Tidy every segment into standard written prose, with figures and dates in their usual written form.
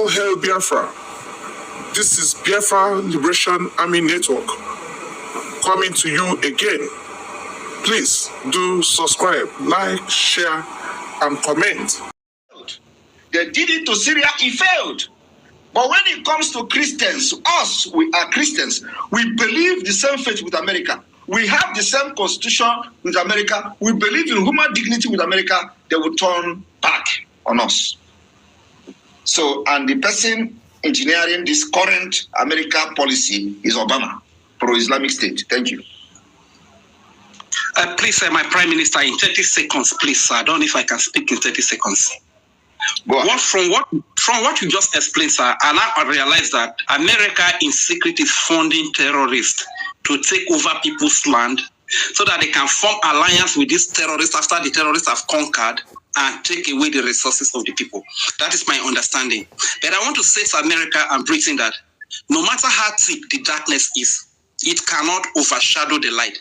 All hail Biafra. This is Biafra Liberation Army Network coming to you again. Please do subscribe, like, share, and comment. They did it to Syria, it failed. But when it comes to Christians, us, we are Christians. We believe the same faith with America. We have the same constitution with America. We believe in human dignity with America. They will turn back on us. So, and the person engineering this current America policy is Obama, pro-Islamic state. Thank you. Please, my Prime Minister, in 30 seconds, please, sir. I don't know if I can speak in 30 seconds. From what you just explained, sir, and I realize that America in secret is funding terrorists to take over people's land so that they can form alliance with these terrorists after the terrorists have conquered and take away the resources of the people. That is my understanding. But I want to say to America and Britain that no matter how thick the darkness is, it cannot overshadow the light.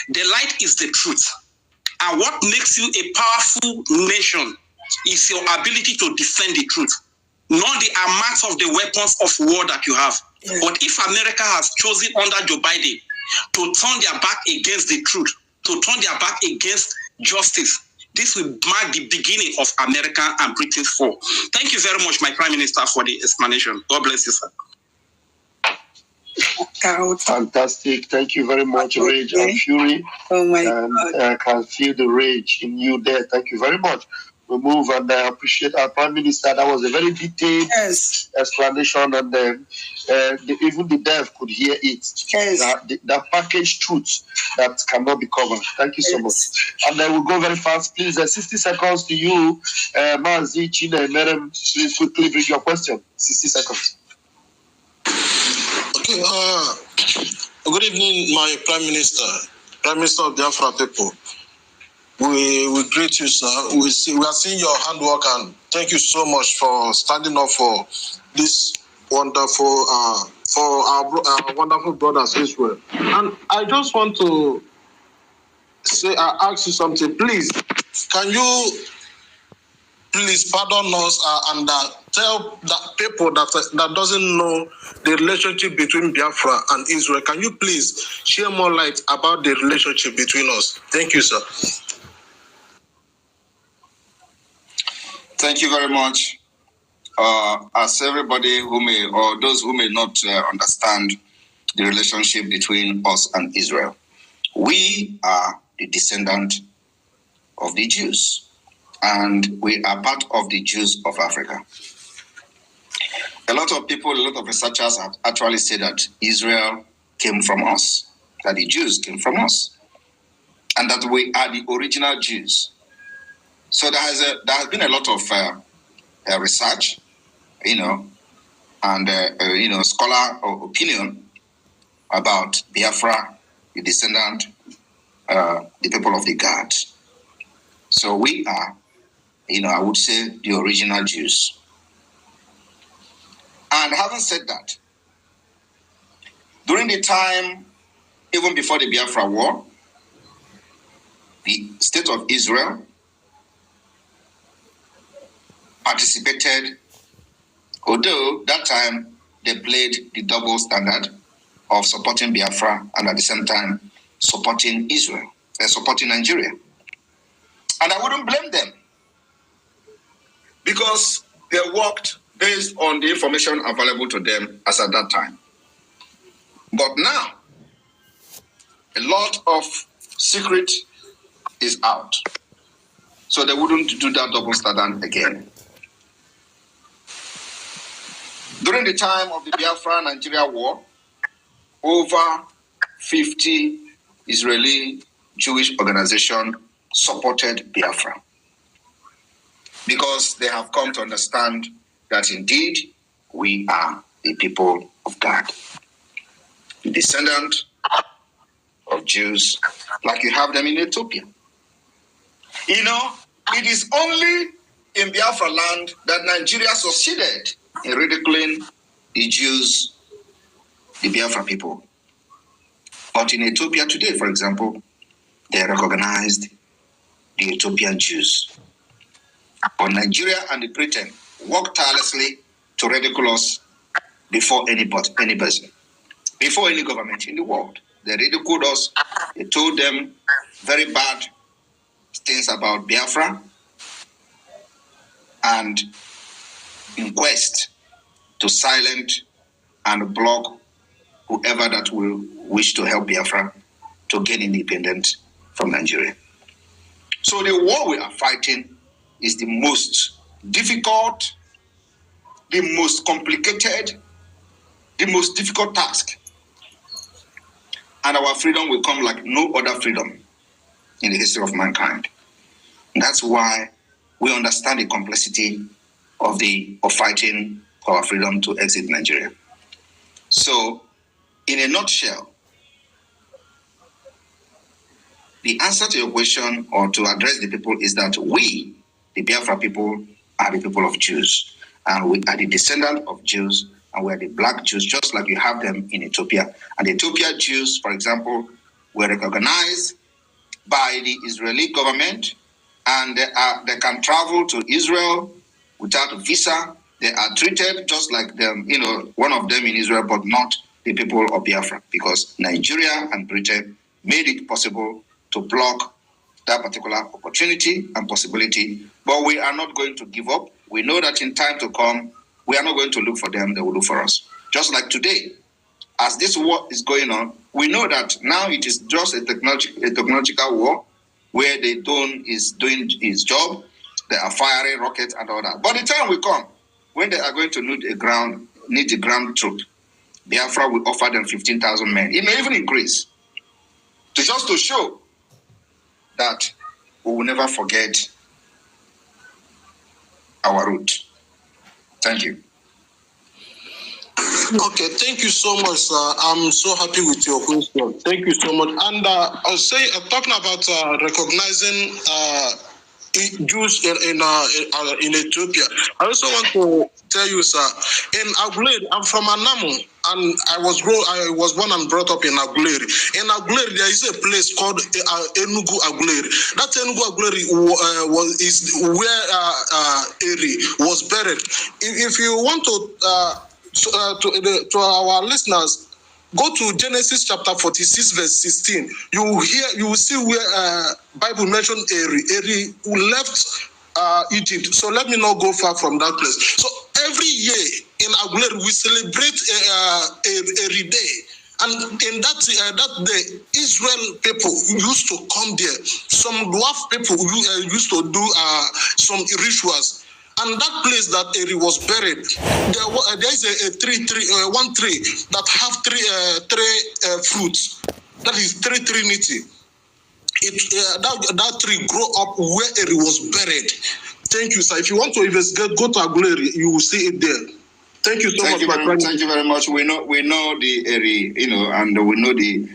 The light is the truth. And what makes you a powerful nation is your ability to defend the truth, not the amount of the weapons of war that you have. Yeah. But if America has chosen under Joe Biden to turn their back against the truth, to turn their back against justice, this will mark the beginning of America and Britain's fall. Thank you very much, my Prime Minister, for the explanation. God bless you, sir. Fantastic. Thank you very much, Rage and Fury. Oh my God. I can feel the rage in you there. Thank you very much. We move, and I appreciate our Prime Minister. That was a very detailed explanation, and even the deaf could hear it. Yes. The packaged truth that cannot be covered. Thank you so much. And then we'll go very fast. Please, 60 seconds to you. Mazi, Chine, Merem, please quickly bring your question. 60 seconds. Okay. Good evening, my Prime Minister of Biafra people. We greet you, sir. We are seeing your handwork, and thank you so much for standing up for this wonderful, for our wonderful brothers Israel. And I just want to ask you something, please. Can you please pardon us and tell that people that doesn't know the relationship between Biafra and Israel? Can you please share more light about the relationship between us? Thank you, sir. Thank you very much. As everybody who may, or those who may not understand the relationship between us and Israel, we are the descendant of the Jews, and we are part of the Jews of Africa. A lot of people, a lot of researchers have actually said that Israel came from us, that the Jews came from us, and that we are the original Jews. So there has been a lot of research, and scholar opinion about Biafra, the descendant, the people of the gods. So we are, I would say, the original Jews. And having said that, during the time, even before the Biafra War, the state of Israel participated, although that time they played the double standard of supporting Biafra and at the same time supporting Israel, supporting Nigeria. And I wouldn't blame them, because they worked based on the information available to them as at that time. But now, a lot of secret is out. So they wouldn't do that double standard again. During the time of the Biafra-Nigeria war, over 50 Israeli Jewish organizations supported Biafra, because they have come to understand that indeed we are the people of God, the descendant of Jews, like you have them in Ethiopia. It is only in Biafra land that Nigeria succeeded in ridiculing the Jews, the Biafra people. But in Ethiopia today, for example, they recognized the Ethiopian Jews. But Nigeria and Britain worked tirelessly to ridicule us before any person, before any government in the world. They ridiculed us. They told them very bad things about Biafra, and in quest to silence and block whoever that will wish to help Biafra to gain independence from Nigeria. So the war we are fighting is the most difficult, the most complicated, the most difficult task. And our freedom will come like no other freedom in the history of mankind. That's why we understand the complexity of fighting for our freedom to exit Nigeria. So, in a nutshell, the answer to your question, or to address the people, is that we, the Biafra people, are the people of Jews. And we are the descendants of Jews, and we are the black Jews, just like you have them in Ethiopia. And the Ethiopia Jews, for example, were recognized by the Israeli government, and they can travel to Israel without a visa. They are treated just like them, one of them in Israel, but not the people of Biafra, because Nigeria and Britain made it possible to block that particular opportunity and possibility. But we are not going to give up. We know that in time to come, we are not going to look for them, they will look for us. Just like today, as this war is going on, we know that now it is just a technological war where the drone is doing its job. They are firing rockets and all that. But the time will come when they are going to need the ground troop. Biafra will offer them 15,000 men. It may even increase, to show that we will never forget our root. Thank you. Okay, thank you so much, sir. I'm so happy with your question. Thank you so much. And I'll say, talking about recognizing Jews in Ethiopia, I also want to tell you, sir, in Aguleri, I'm from Anamu, and I was born and brought up in Aguleri. In Aguleri, there is a place called Enugu Aguleri. That Enugu Aguleri is where Eri was buried. If you want to our listeners, go to Genesis chapter 46, verse 16. You will see where Bible mentioned Eri who left Egypt. So let me not go far from that place. So every year in Aguleri, we celebrate Eri Day. And in that day, Israel people used to come there. Some dwarf people used to do some rituals. And that place that Eri was buried, there is one tree that have three fruits. That is Trinity. That tree grow up where Eri was buried. Thank you, sir. If you want to investigate, go to Aguleri. You will see it there. Thank you so much. Thank you very much. We know the Eri, and we know the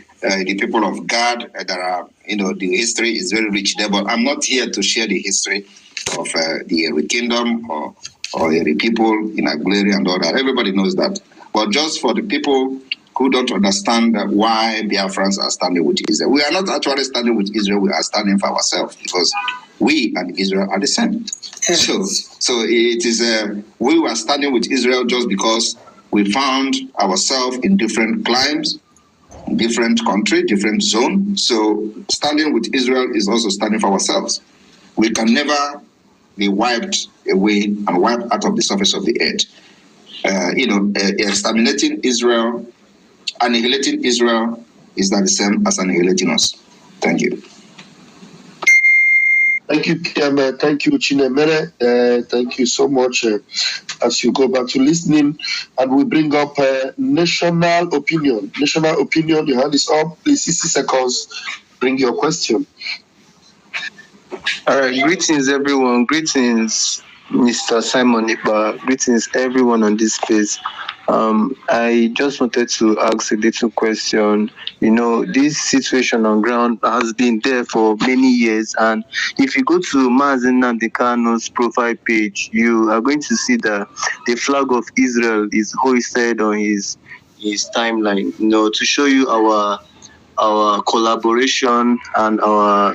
people of God that are, the history is very rich there. But I'm not here to share the history of the Eri kingdom or Eri people in Aguleri and all that. Everybody knows that. But just for the people who don't understand why Biafrans are standing with Israel, we are not actually standing with Israel. We are standing for ourselves, because we and Israel are the same. Yes. So it is we were standing with Israel just because we found ourselves in different climes, different country, different zone. So standing with Israel is also standing for ourselves. We can never be wiped away and wiped out of the surface of the earth. Exterminating Israel, annihilating Israel is not the same as annihilating us. Thank you. Thank you, thank you, Chinemere. Thank you so much. As you go back to listening, and we bring up national opinion. National opinion, your hand is up. Please, 60 seconds. Bring your question. All right, greetings, everyone. Greetings, Mr. Simon Iba. Greetings, everyone on this space. I just wanted to ask a little question. This situation on ground has been there for many years, and if you go to Mazen Nandekano's profile page, you are going to see that the flag of Israel is hoisted on his timeline, to show you our collaboration and our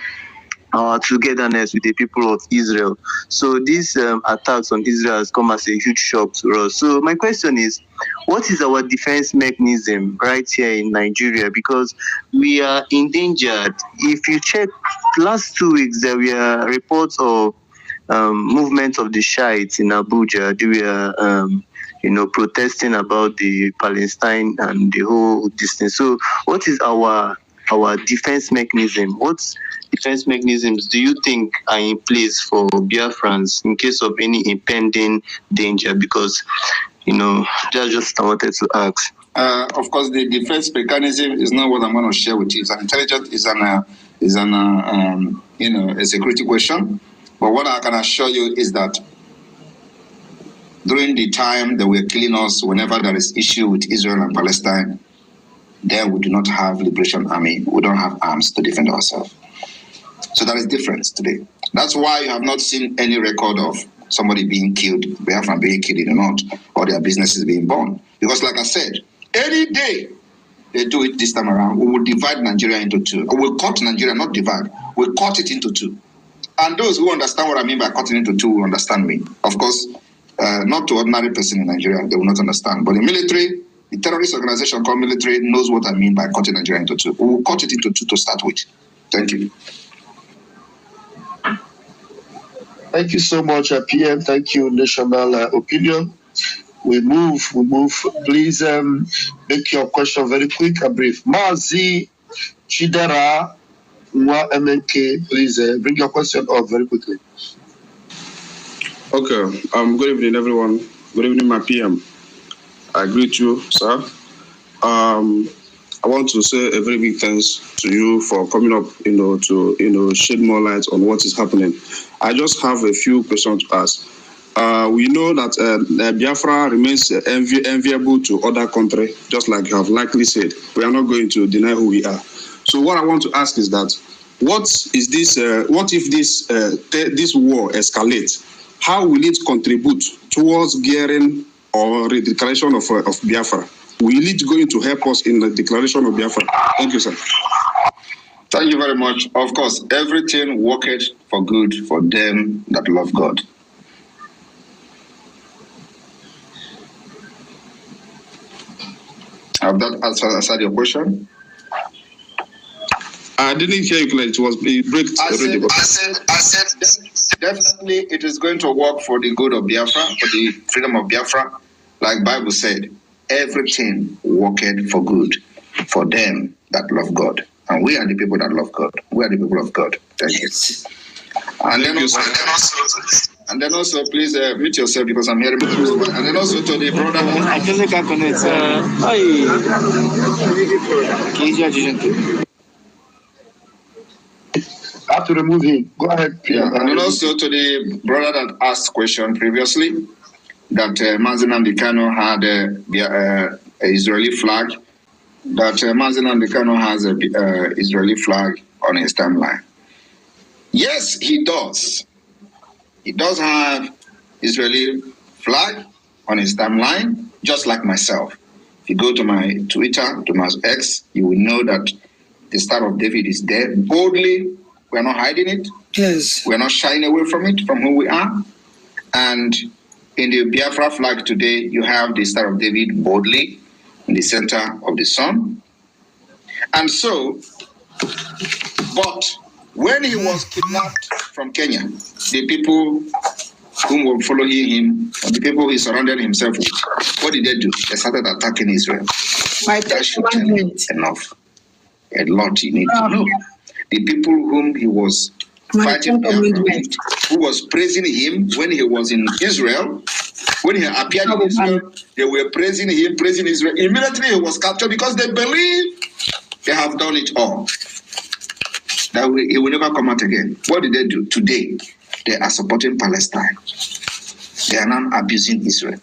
our togetherness with the people of Israel. So these attacks on Israel has come as a huge shock to us. So my question is, what is our defense mechanism right here in Nigeria? Because we are endangered. If you check last 2 weeks, there were reports of movement of the Shiites in Abuja. They were protesting about the Palestine and the whole distance. So what is our defense mechanism? What defense mechanisms do you think are in place for Biafrans in case of any impending danger? Because, that's just I wanted to ask. Of course, the defense mechanism is not what I'm going to share with you. It's an intelligence, a security question. But what I can assure you is that during the time they were killing us, whenever there is issue with Israel and Palestine, then we do not have liberation army. We don't have arms to defend ourselves. So that is difference today. That's why you have not seen any record of somebody being killed, Biafra being killed in the north, or their businesses being burned. Because like I said, any day they do it this time around, we will divide Nigeria into two. We'll cut Nigeria, not divide. We'll cut it into two. And those who understand what I mean by cutting into two will understand me. Of course, not to ordinary person in Nigeria, they will not understand. But the military, the terrorist organization called military knows what I mean by cutting Nigeria into two. We will cut it into two to start with. Thank you. Thank you so much, PM. Thank you, National Opinion. We move. Please make your question very quick and brief. Mazi Chidera MNK, please bring your question up very quickly. Okay. Good evening, everyone. Good evening, my PM. I greet you, sir. I want to say a very big thanks to you for coming up, to shed more light on what is happening. I just have a few questions to ask. We know that Biafra remains enviable to other countries, just like you have likely said. We are not going to deny who we are. So what I want to ask is that, what if this war escalates? How will it contribute towards gearing or the declaration of Biafra? Will it going to help us in the declaration of Biafra? Thank you, sir. Thank you very much. Of course, everything worketh for good for them that love God. Have that answered your question? I didn't hear you clearly. I said, definitely it is going to work for the good of Biafra, for the freedom of Biafra. Like Bible said, everything worketh for good for them that love God. And we are the people that love God. We are the people of God. Thank you. And then also, please mute yourself because I'm hearing people. And then also to the brother. I have to remove him. Go ahead, Pierre. Yeah. And then also to the brother that asked question previously, that Mazi Nnamdi Kanu had an Israeli flag, that Mazi Nnamdi Kanu has an Israeli flag on his timeline. Yes, he does. He does have Israeli flag on his timeline, just like myself. If you go to my Twitter, to my X, you will know that the Star of David is there boldly. We're not hiding it. Yes. We're not shying away from it, from who we are. And in the Biafra flag today, you have the Star of David boldly in the center of the sun. And so, but when he was kidnapped from Kenya, the people whom were following him, the people he surrounded himself with, what did they do? They started attacking Israel. That should tell you enough. A lot you need to know. The people whom he was fighting with, who was praising him when he was in Israel, when he appeared in Israel, they were praising him, praising Israel. Immediately he was captured because they believe they have done it all. That he will never come out again. What did they do? Today, they are supporting Palestine. They are now abusing Israel.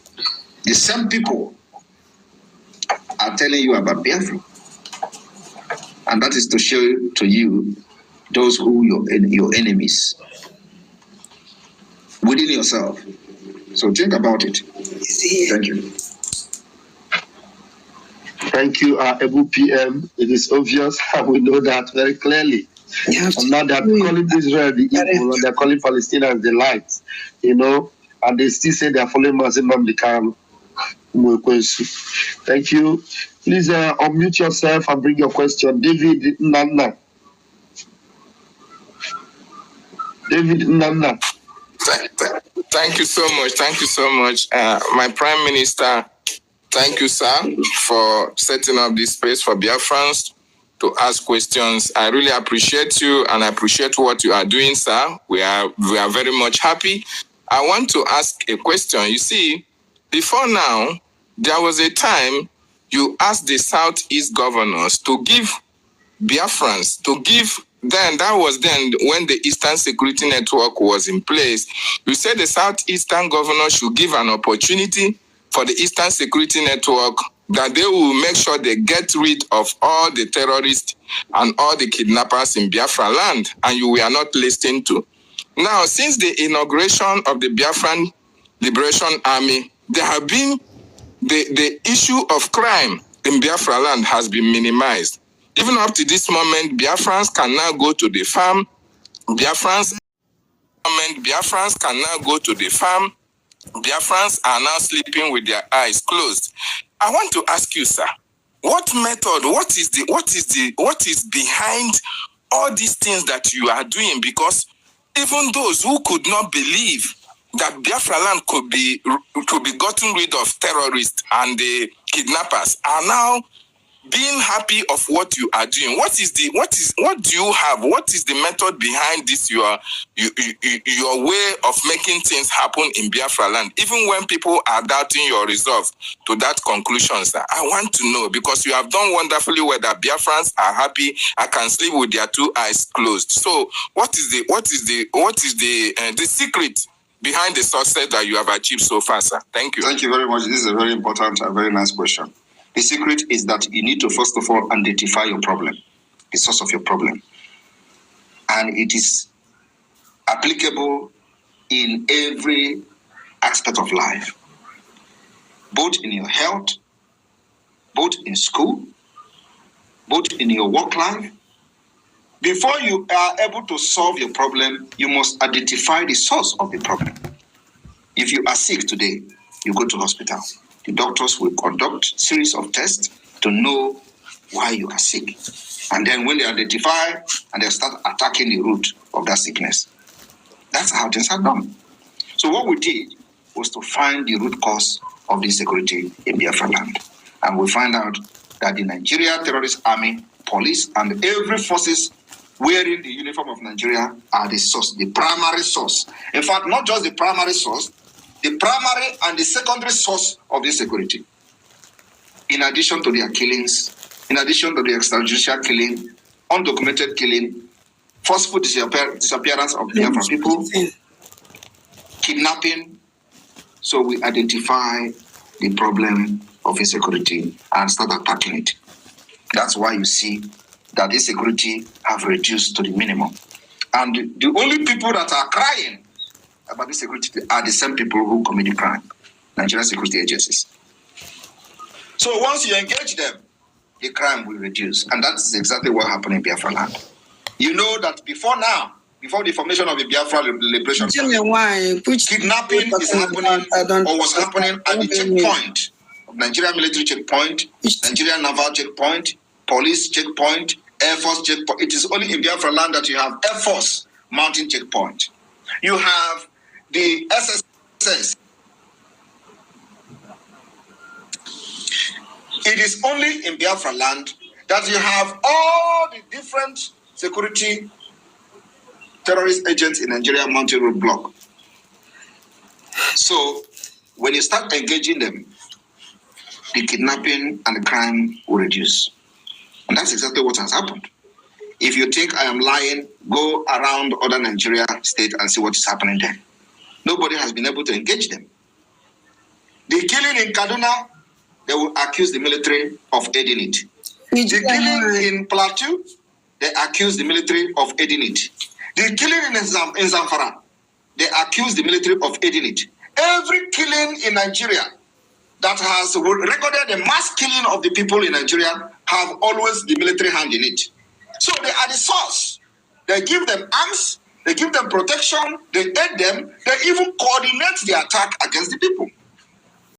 The same people are telling you about Biafra. And that is to show to you those who your enemies within yourself. So think about it. Thank you. Thank you, Ebu PM. It is obvious, and we know that very clearly. And now they're calling Israel the evil, and they're calling Palestinians the light, you know, and they still say they're following Mazin Mamdekam. Thank you. Please unmute yourself and bring your question. David Nana. David Nana. Thank you so much. Thank you so much. My Prime Minister, thank you, sir, for setting up this space for Biafrans to ask questions. I really appreciate you and I appreciate what you are doing, sir. We are very much happy. I want to ask a question. You see, before now, there was a time you asked the Southeast governors to give Biafrans, then when the Eastern Security Network was in place, you said the Southeastern governors should give an opportunity for the Eastern Security Network that they will make sure they get rid of all the terrorists and all the kidnappers in Biafra land, and you were not listening to. Now, since the inauguration of the Biafran Liberation Army, there have been the issue of crime in Biafra land has been minimized. Even up to this moment, Biafrans can now go to the farm. Biafrans can now go to the farm. Biafrans are now sleeping with their eyes closed. I want to ask you, sir, what method, what is behind all these things that you are doing? Because even those who could not believe that Biafra land could be gotten rid of terrorists and the kidnappers are now being happy of what you are doing. What do you have? What is the method behind this? Your way of making things happen in Biafra land, even when people are doubting your resolve to that conclusion, sir. I want to know, because you have done wonderfully well that Biafrans are happy. I can sleep with their two eyes closed. So what is the secret behind the success that you have achieved so far, sir? Thank you. Thank you very much. This is a very important and very nice question. The secret is that you need to first of all identify your problem, the source of your problem. And it is applicable in every aspect of life, both in your health, both in school, both in your work life. Before you are able to solve your problem, you must identify the source of the problem. If you are sick today, you go to hospital. The doctors will conduct a series of tests to know why you are sick. And then when they identify, and they start attacking the root of that sickness. That's how things are done. So what we did was to find the root cause of the insecurity in Biafra land. And we find out that the Nigeria Terrorist Army, police, and every forces wearing the uniform of Nigeria are the source, the primary source. In fact, not just the primary source, the primary and the secondary source of this security. In addition to their killings, in addition to the extrajudicial killing, undocumented killing, forceful disappearance of Biafra people, kidnapping. So we identify the problem of insecurity and start attacking it. That's why you see that insecurity have reduced to the minimum. And the only people that are crying about this security are the same people who commit the crime, Nigerian security agencies. So once you engage them, the crime will reduce. And that's exactly what happened in Biafra land. You know that before the formation of the Biafra Liberation Army, kidnapping is happening or was happening at the checkpoint of Nigerian military checkpoint, Nigerian naval checkpoint, police checkpoint, Air Force checkpoint. It is only in Biafra land that you have Air Force mountain checkpoint. You have the SSS. It is only in Biafra land that you have all the different security terrorist agents in Nigeria mountain roadblock. So when you start engaging them, the kidnapping and the crime will reduce. And that's exactly what has happened. If you think I am lying, go around other Nigeria states and see what is happening there. Nobody has been able to engage them. The killing in Kaduna, they will accuse the military of aiding it. The killing in Plateau, they accuse the military of aiding it. The killing in Zamfara, they accuse the military of aiding it. Every killing in Nigeria that has recorded a mass killing of the people in Nigeria have always the military hand in it. So they are the source they give them arms, they give them protection, they aid them, they even coordinate the attack against the people.